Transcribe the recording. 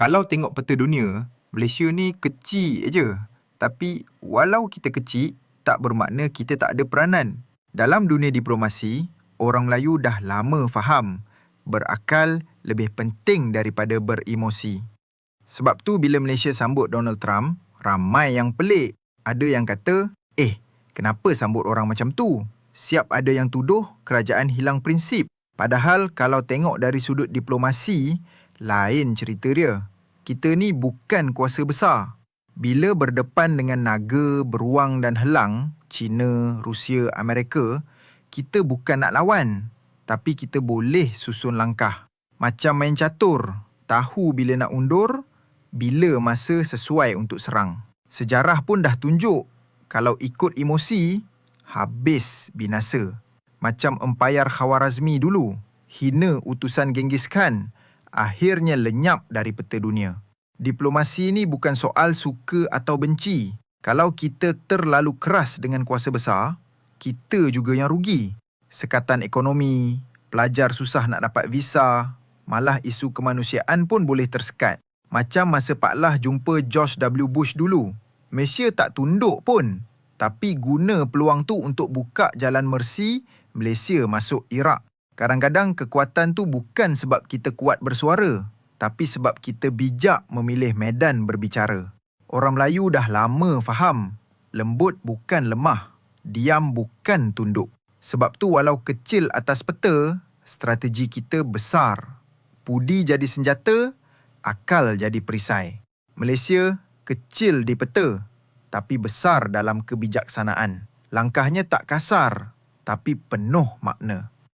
Kalau tengok peta dunia, Malaysia ni kecil je. Tapi walau kita kecil, tak bermakna kita tak ada peranan. Dalam dunia diplomasi, orang Melayu dah lama faham berakal lebih penting daripada beremosi. Sebab tu bila Malaysia sambut Donald Trump, ramai yang pelik. Ada yang kata, kenapa sambut orang macam tu? Siap ada yang tuduh kerajaan hilang prinsip. Padahal kalau tengok dari sudut diplomasi, lain cerita dia. Kita ni bukan kuasa besar. Bila berdepan dengan naga, beruang dan helang, China, Rusia, Amerika, kita bukan nak lawan. Tapi kita boleh susun langkah. Macam main catur, tahu bila nak undur, bila masa sesuai untuk serang. Sejarah pun dah tunjuk, kalau ikut emosi, habis binasa. Macam Empayar Khawarazmi dulu, hina utusan Genghis Khan, akhirnya lenyap dari peta dunia. Diplomasi ni bukan soal suka atau benci. Kalau kita terlalu keras dengan kuasa besar, kita juga yang rugi. Sekatan ekonomi, pelajar susah nak dapat visa, malah isu kemanusiaan pun boleh tersekat. Macam masa Pak Lah jumpa George W. Bush dulu. Malaysia tak tunduk pun, tapi guna peluang tu untuk buka jalan mersi Malaysia masuk Iraq. Kadang-kadang kekuatan tu bukan sebab kita kuat bersuara, tapi sebab kita bijak memilih medan berbicara. Orang Melayu dah lama faham, lembut bukan lemah, diam bukan tunduk. Sebab tu walau kecil atas peta, strategi kita besar. Pudi jadi senjata, akal jadi perisai. Malaysia kecil di peta, tapi besar dalam kebijaksanaan. Langkahnya tak kasar, tapi penuh makna.